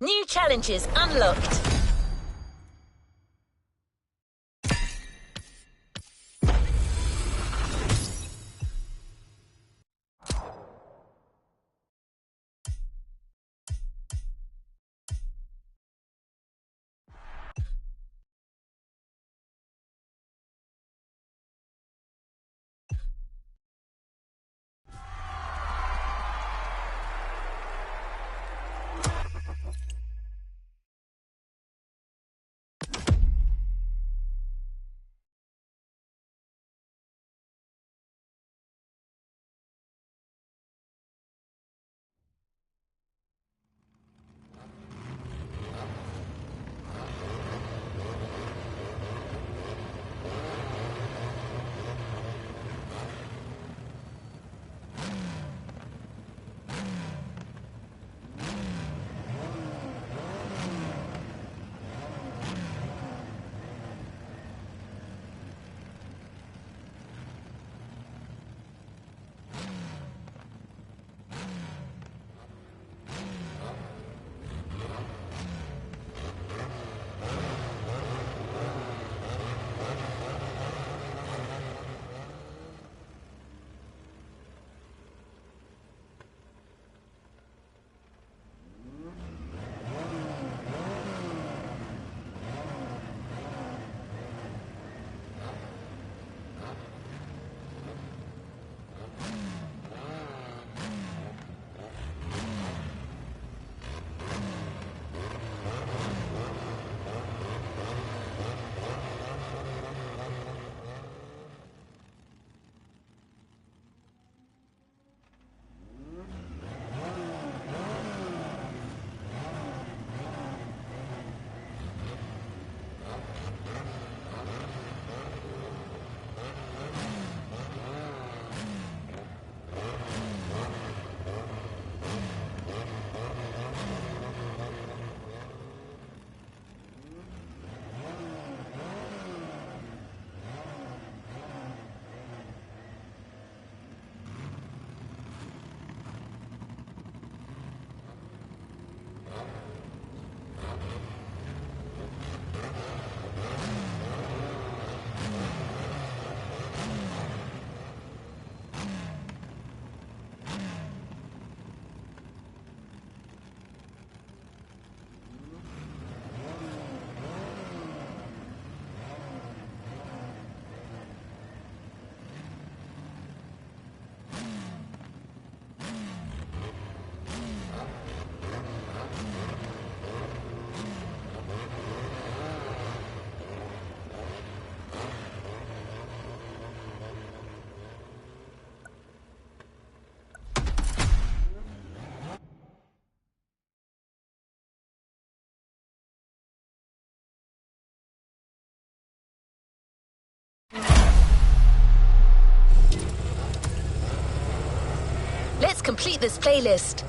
New challenges unlocked. Let's complete this playlist.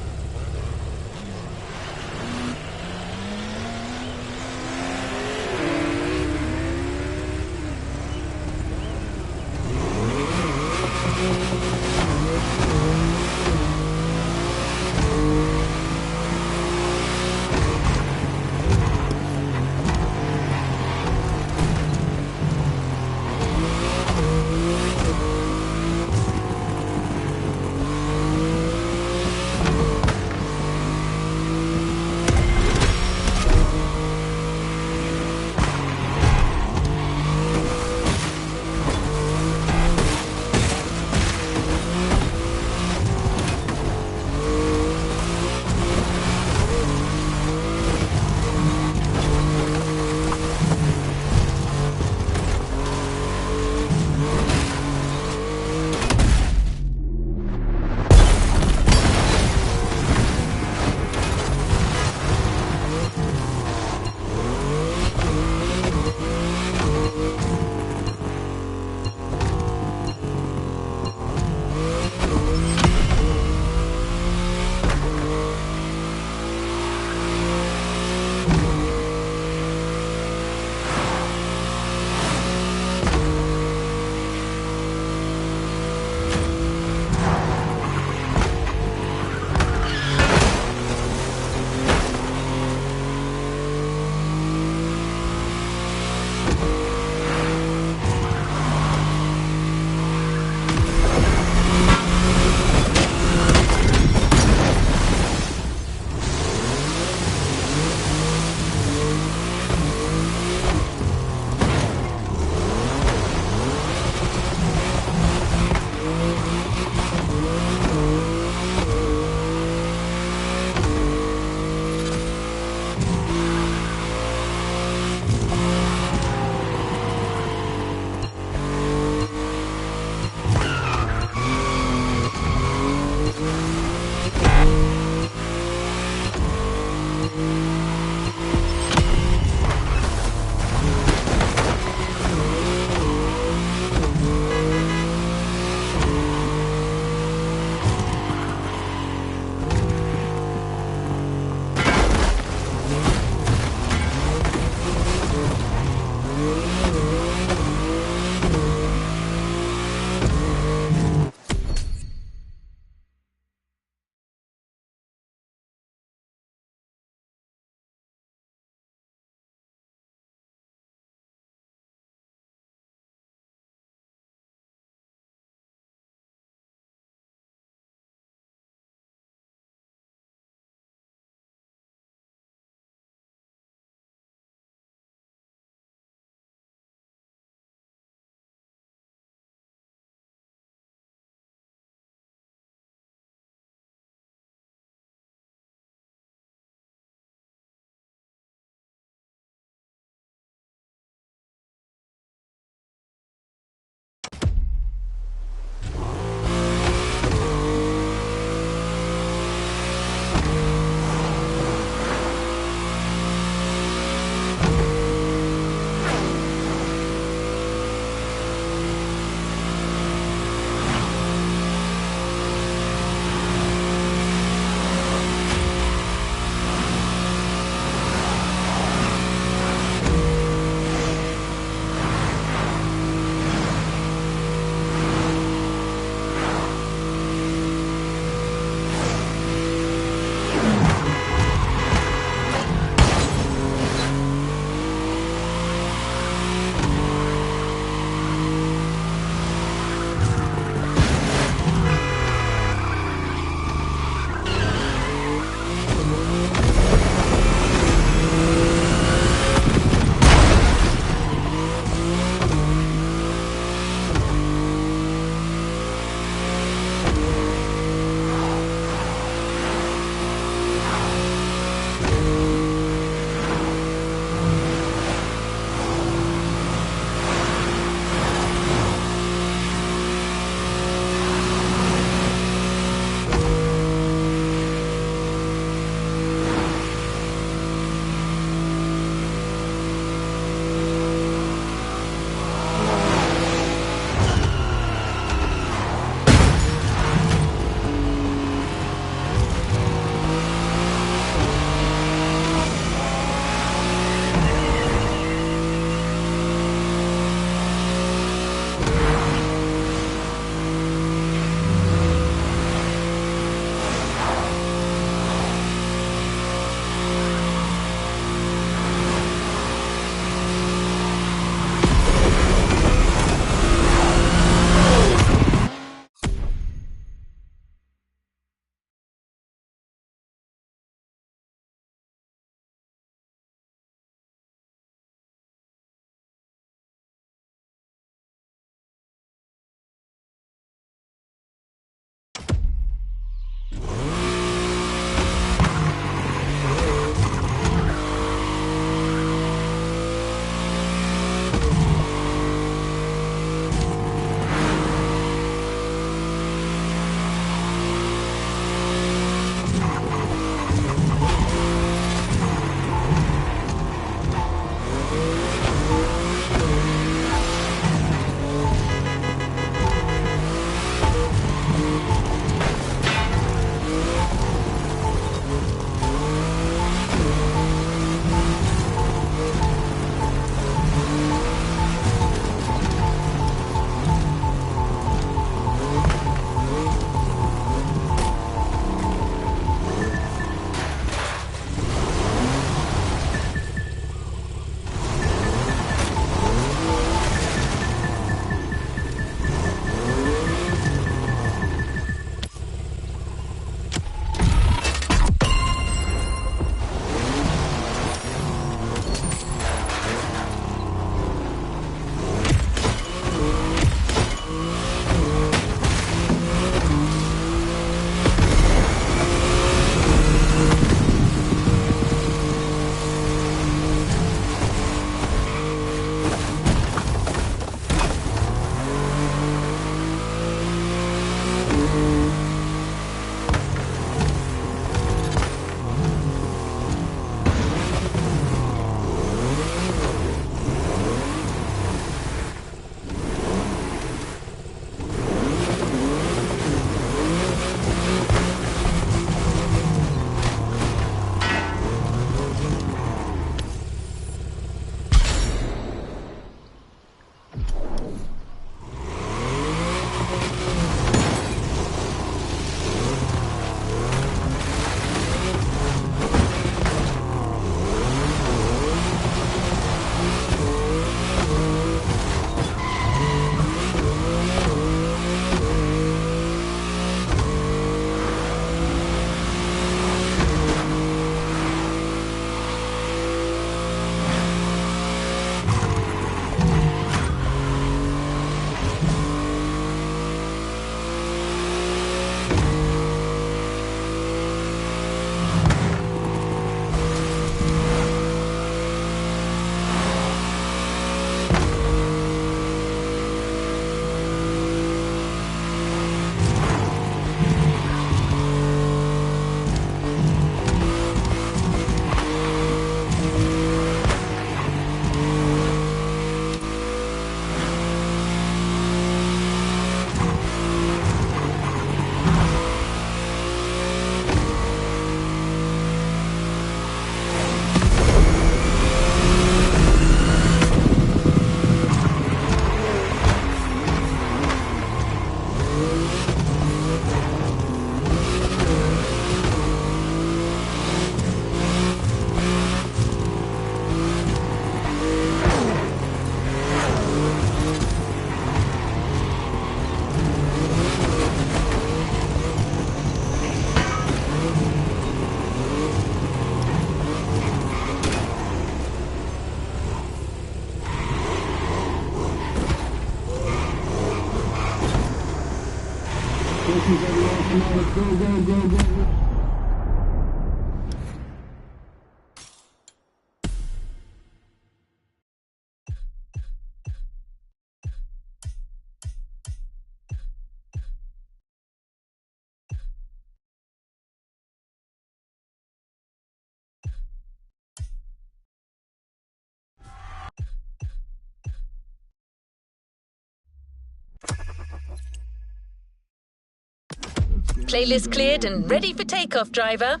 Playlist cleared and ready for takeoff, driver.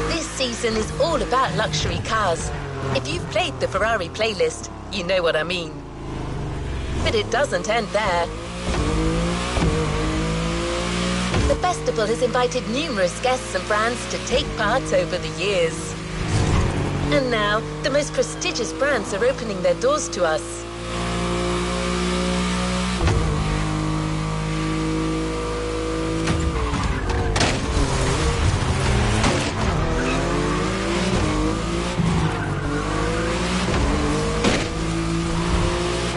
This season is all about luxury cars. If you've played the Ferrari playlist, you know what I mean. But it doesn't end there. The festival has invited numerous guests and brands to take part over the years. And now, the most prestigious brands are opening their doors to us.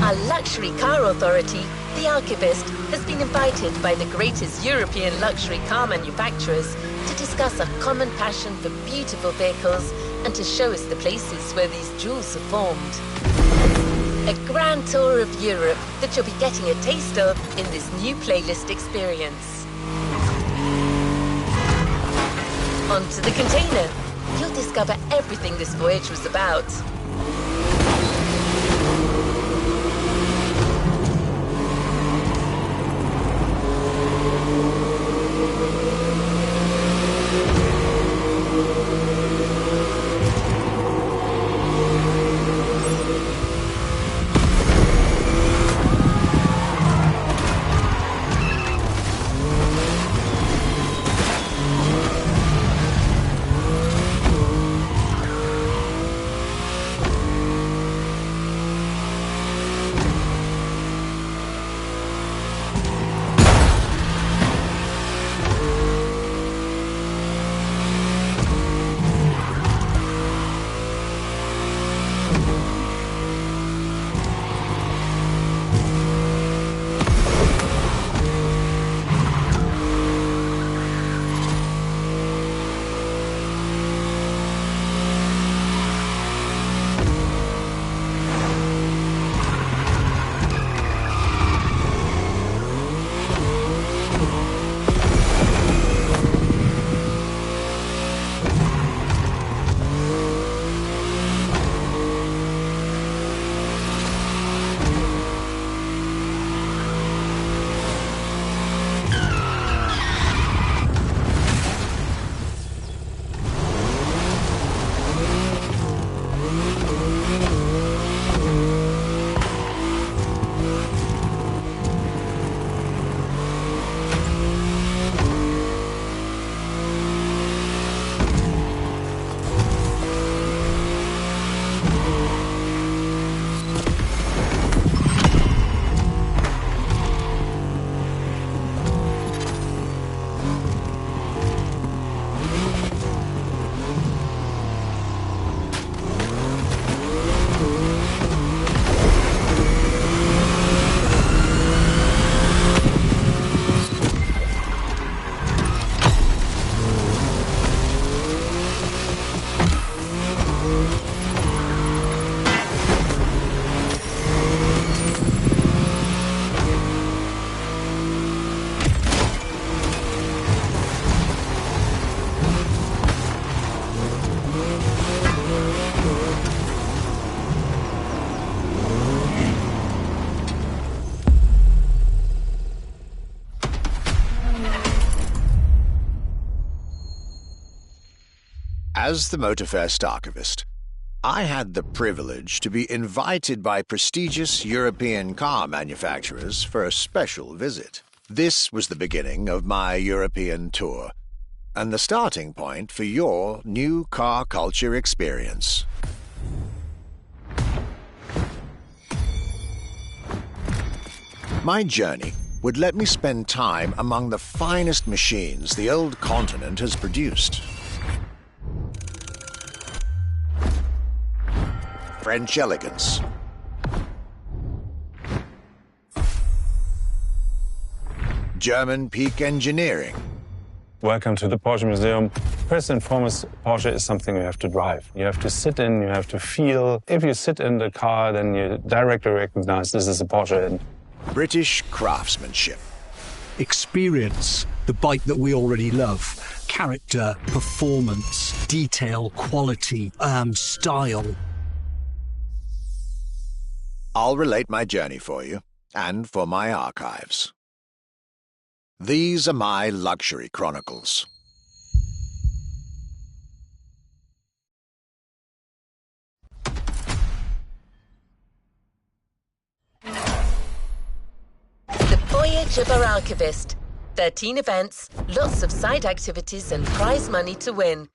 Our luxury car authority, the Archivist, has been invited by the greatest European luxury car manufacturers to discuss our common passion for beautiful vehicles and to show us the places where these jewels are formed. A grand tour of Europe that you'll be getting a taste of in this new playlist experience. Onto the container. You'll discover everything this voyage was about. As the MotorFest archivist, I had the privilege to be invited by prestigious European car manufacturers for a special visit. This was the beginning of my European tour, and the starting point for your new car culture experience. My journey would let me spend time among the finest machines the old continent has produced. French elegance. German peak engineering. Welcome to the Porsche Museum. First and foremost, Porsche is something you have to drive. You have to sit in, you have to feel. If you sit in the car, then you directly recognize this is a Porsche. And British craftsmanship. Experience the bike that we already love. Character, performance, detail, quality, style. I'll relate my journey for you, and for my archives. These are my luxury chronicles. The voyage of our archivist. 13 events, lots of side activities and prize money to win.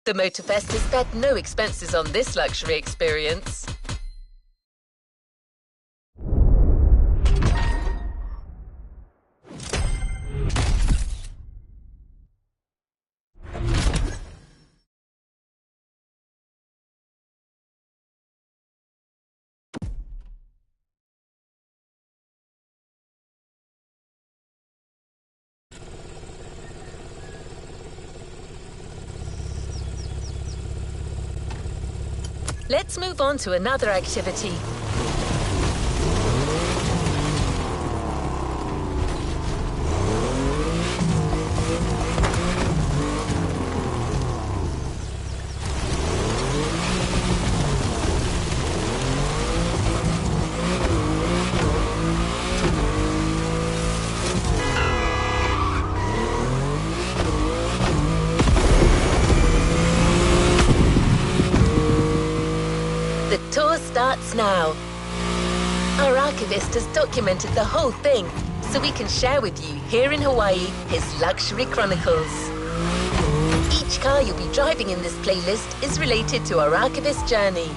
The Motorfest has spared no expenses on this luxury experience. Let's move on to another activity. The tour starts now. Our archivist has documented the whole thing, so we can share with you here in Hawaii his luxury chronicles. Each car you'll be driving in this playlist is related to our archivist journey.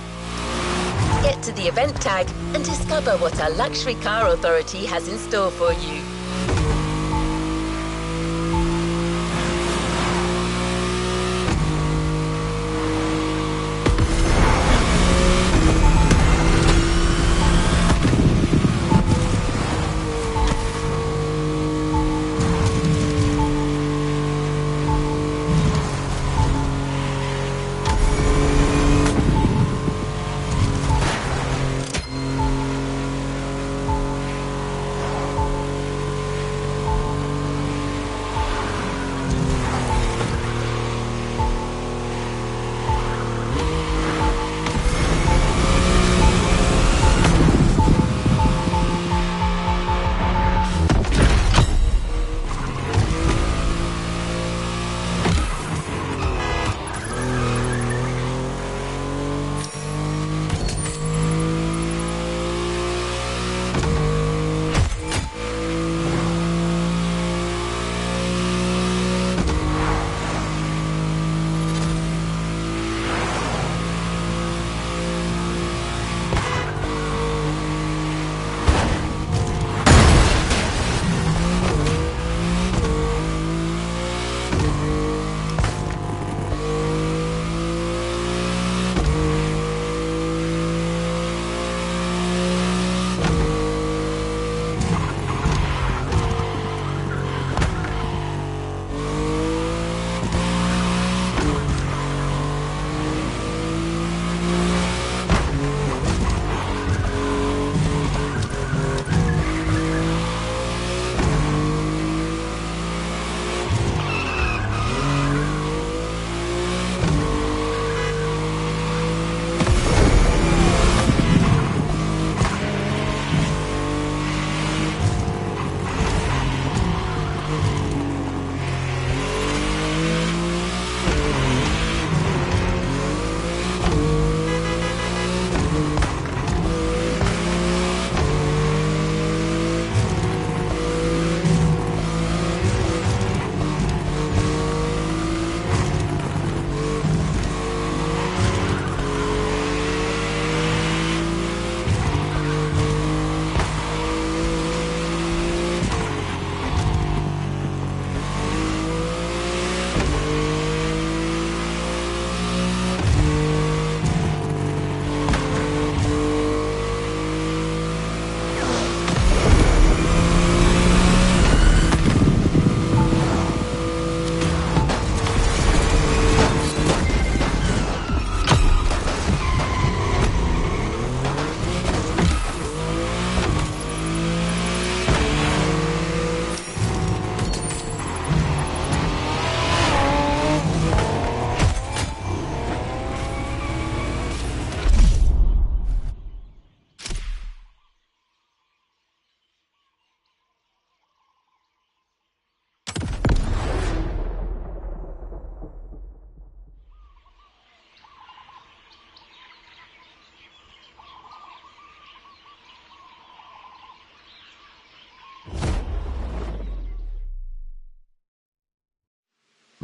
Get to the event tag and discover what our luxury car authority has in store for you.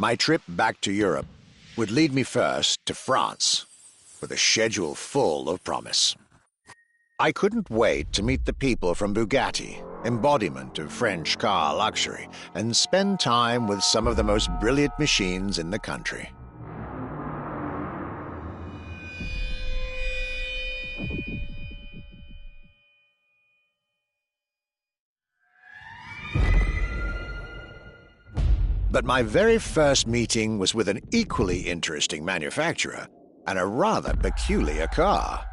My trip back to Europe would lead me first to France, with a schedule full of promise. I couldn't wait to meet the people from Bugatti, embodiment of French car luxury, and spend time with some of the most brilliant machines in the country. But my very first meeting was with an equally interesting manufacturer and a rather peculiar car.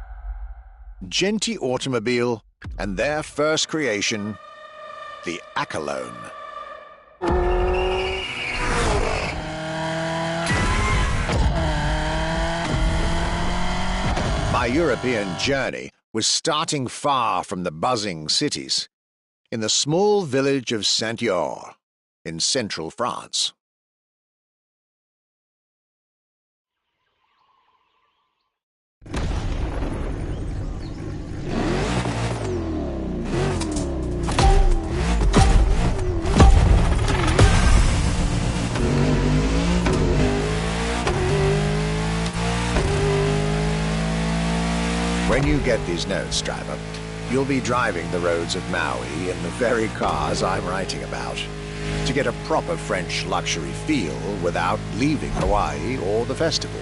Genti Automobile and their first creation, the Accolone. My European journey was starting far from the buzzing cities, in the small village of Saint-Yor, in central France. When you get these notes, driver, you'll be driving the roads of Maui in the very cars I'm writing about, to get a proper French luxury feel without leaving Hawaii or the festival.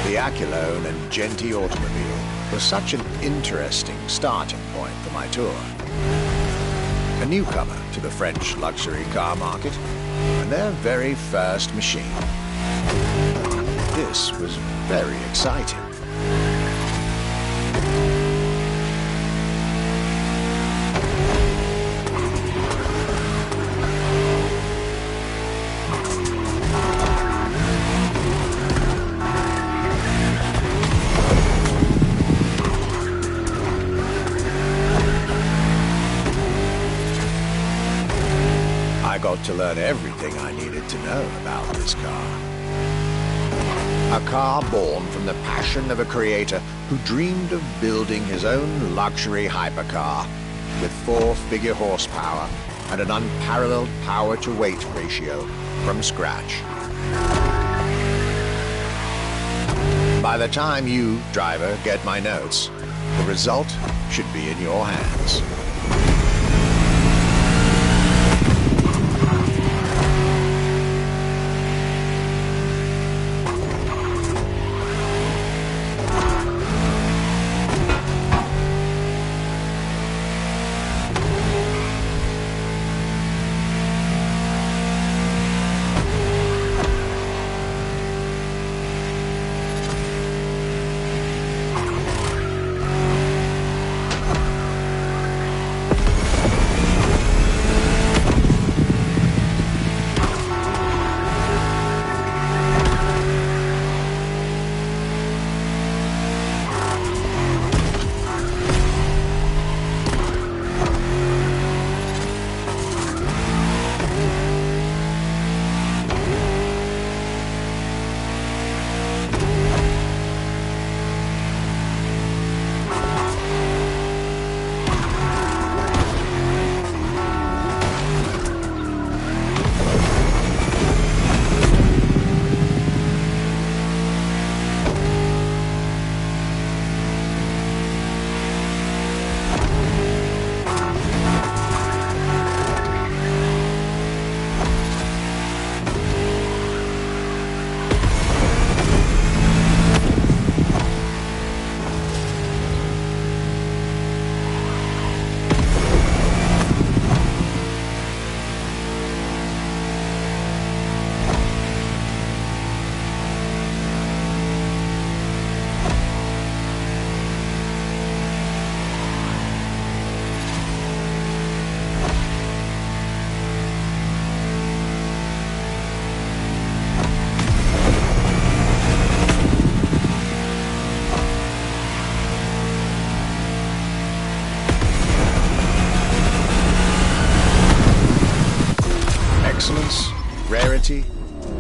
The Accolone and Genti Automobile was such an interesting starting point for my tour. A newcomer to the French luxury car market, and their very first machine. This was very exciting. I got to learn everything I needed to know about this car. A car born from the passion of a creator who dreamed of building his own luxury hypercar with 4-figure horsepower and an unparalleled power-to-weight ratio from scratch. By the time you, driver, get my notes, the result should be in your hands.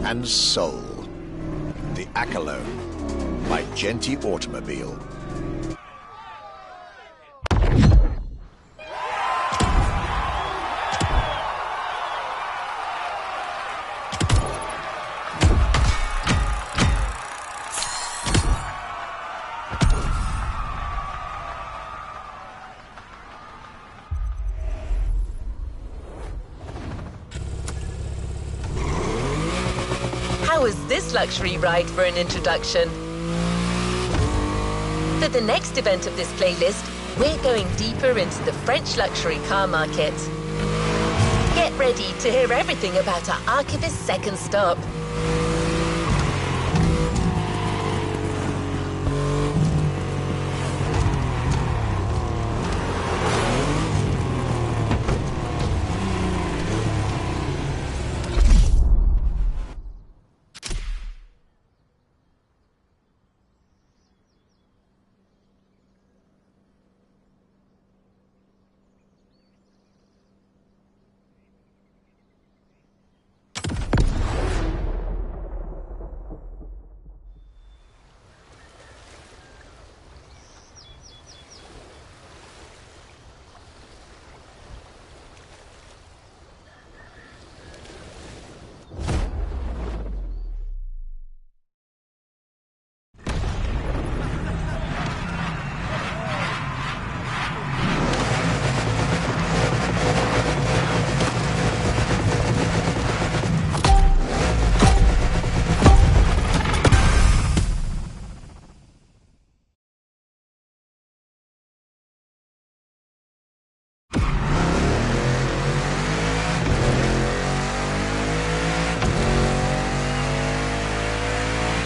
and soul. The Accolone by Genti Automobile. How was this luxury ride for an introduction? For the next event of this playlist, we're going deeper into the French luxury car market. Get ready to hear everything about our Archivist's second stop.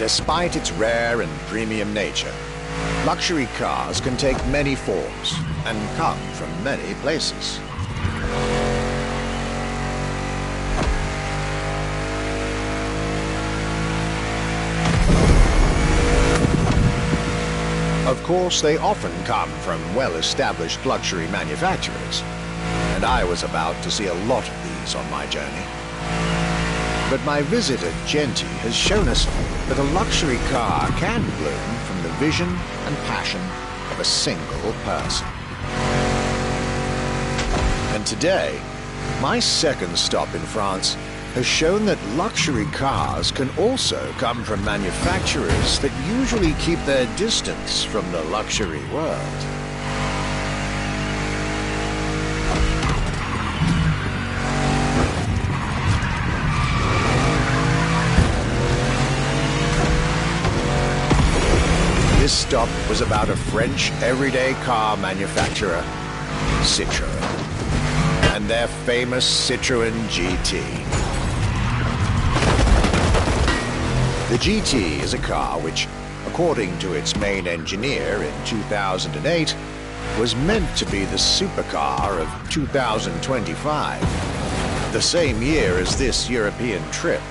Despite its rare and premium nature, luxury cars can take many forms and come from many places. Of course, they often come from well-established luxury manufacturers, and I was about to see a lot of these on my journey. But my visit at Genti has shown us that a luxury car can bloom from the vision and passion of a single person. And today, my second stop in France has shown that luxury cars can also come from manufacturers that usually keep their distance from the luxury world. This stop was about a French everyday car manufacturer, Citroën, and their famous Citroën GT. The GT is a car which, according to its main engineer in 2008, was meant to be the supercar of 2025, the same year as this European trip.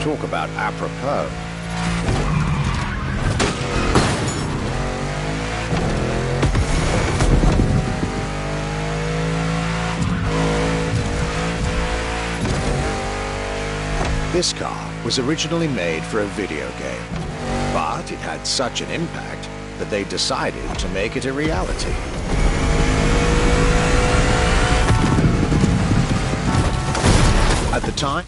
Talk about apropos. This car was originally made for a video game, but it had such an impact that they decided to make it a reality. At the time,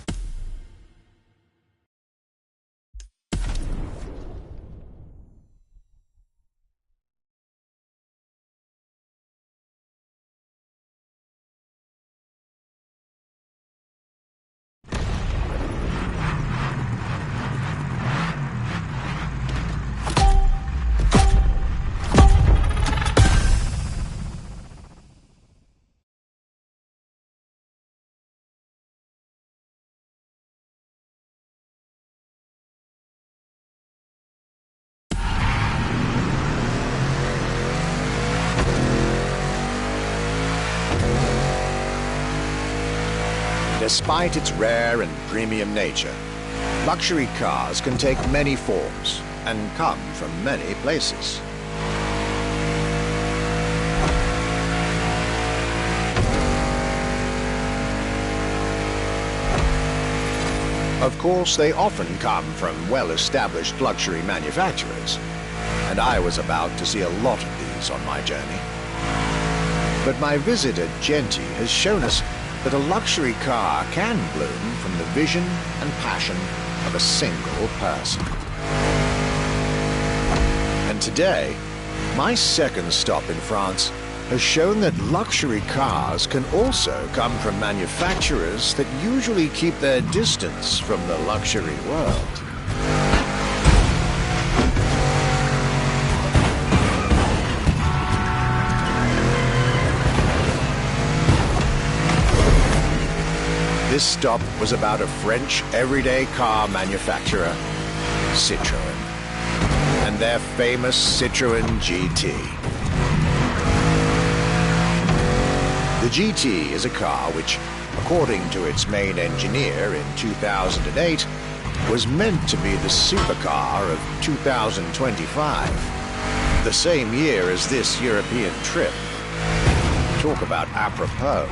despite its rare and premium nature, luxury cars can take many forms and come from many places. Of course, they often come from well-established luxury manufacturers, and I was about to see a lot of these on my journey. But my visit at Genti has shown us that a luxury car can bloom from the vision and passion of a single person. And today, my second stop in France has shown that luxury cars can also come from manufacturers that usually keep their distance from the luxury world. This stop was about a French everyday car manufacturer, Citroën, and their famous Citroën GT. The GT is a car which, according to its main engineer in 2008, was meant to be the supercar of 2025, the same year as this European trip. Talk about apropos.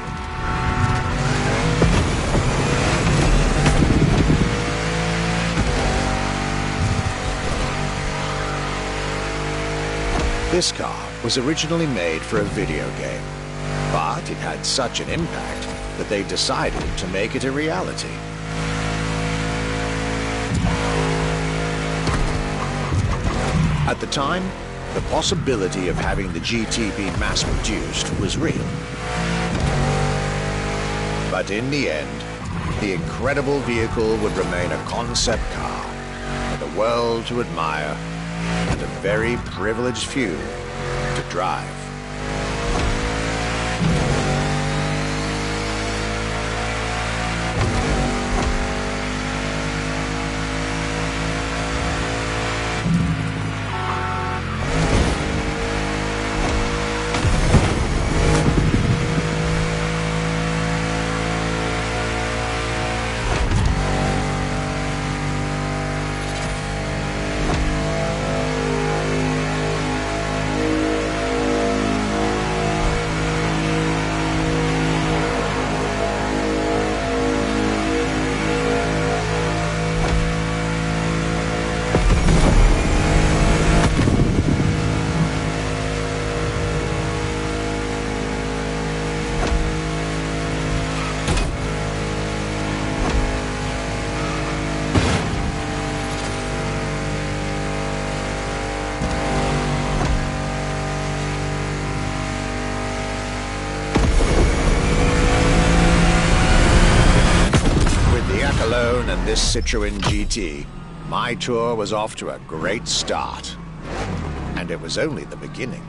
This car was originally made for a video game, but it had such an impact that they decided to make it a reality. At the time, the possibility of having the GT be mass-produced was real. But in the end, the incredible vehicle would remain a concept car for the world to admire and a very privileged few to drive. And this Citroën GT, my tour was off to a great start. And it was only the beginning.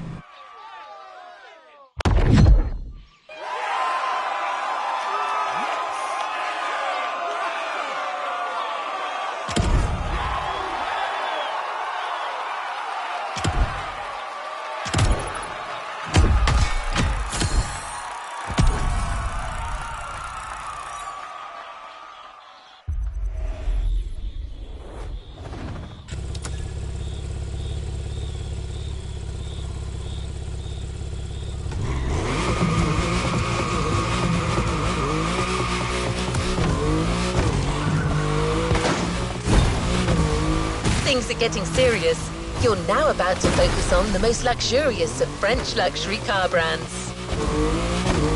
Things are getting serious. You're now about to focus on the most luxurious of French luxury car brands.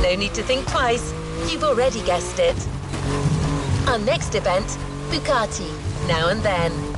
No need to think twice. You've already guessed it. Our next event, Bugatti, Now and Then.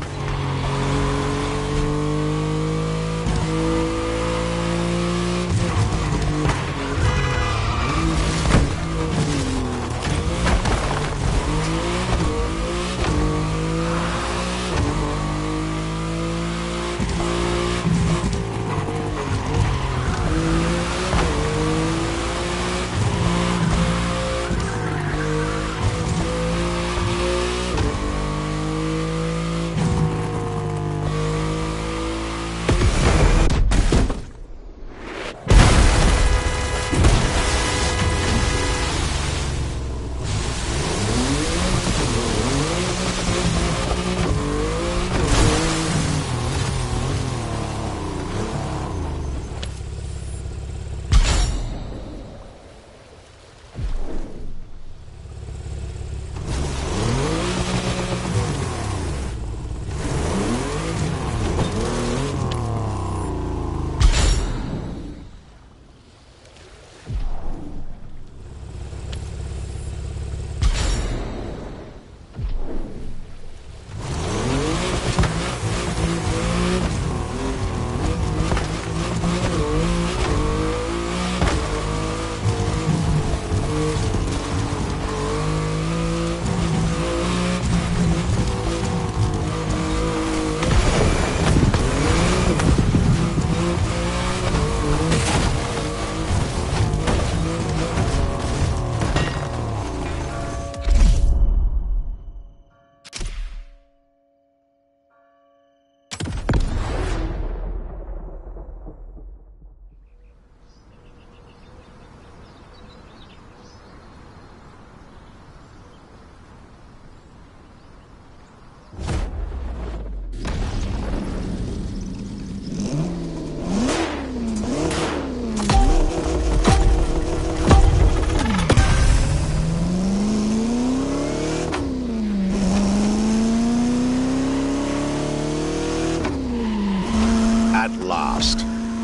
last,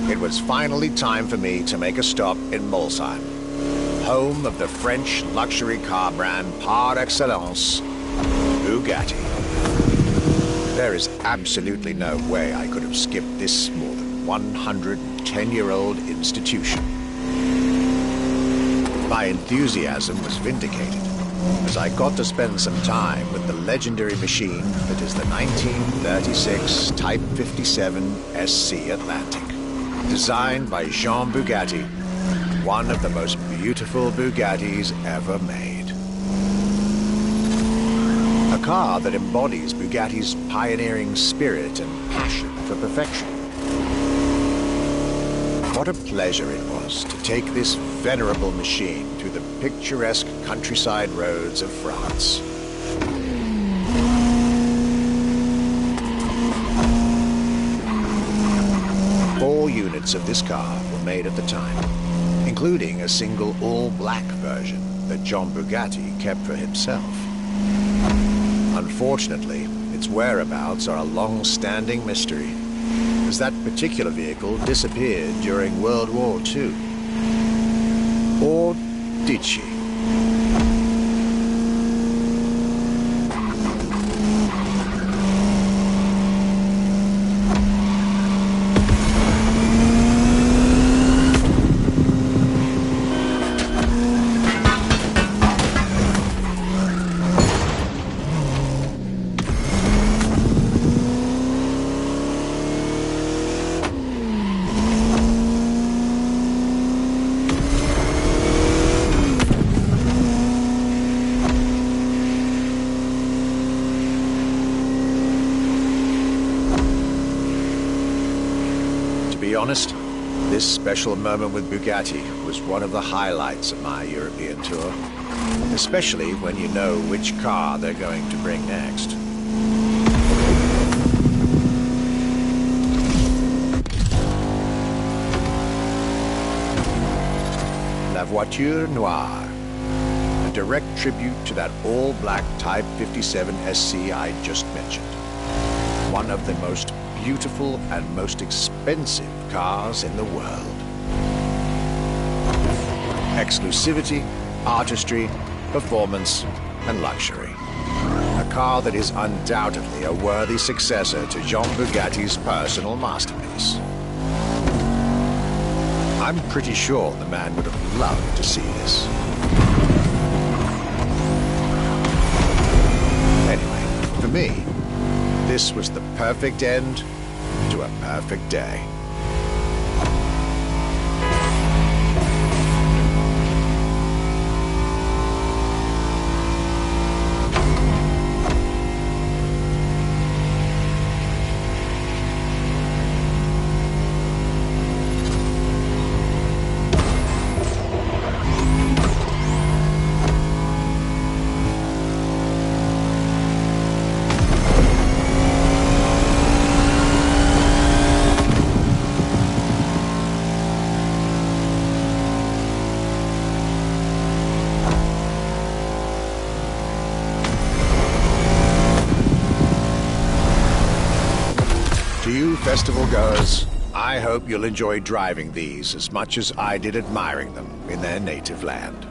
it was finally time for me to make a stop in Molsheim, home of the French luxury car brand par excellence, Bugatti. There is absolutely no way I could have skipped this more than 110-year-old institution. My enthusiasm was vindicated, as I got to spend some time with the legendary machine that is the 1936 Type 57 SC Atlantic, designed by Jean Bugatti, one of the most beautiful Bugattis ever made. A car that embodies Bugatti's pioneering spirit and passion for perfection. What a pleasure it was to take this venerable machine through the picturesque countryside roads of France. All units of this car were made at the time, including a single all-black version that John Bugatti kept for himself. Unfortunately, its whereabouts are a long-standing mystery, as that particular vehicle disappeared during World War II. Or did she? To be honest, this special moment with Bugatti was one of the highlights of my European tour, especially when you know which car they're going to bring next. La Voiture Noire, a direct tribute to that all-black Type 57 SC I just mentioned. One of the most beautiful and most expensive cars in the world. Exclusivity, artistry, performance, and luxury. A car that is undoubtedly a worthy successor to Jean Bugatti's personal masterpiece. I'm pretty sure the man would have loved to see this. Anyway, for me, this was the perfect end to a perfect day. To you festival goers, I hope you'll enjoy driving these as much as I did admiring them in their native land.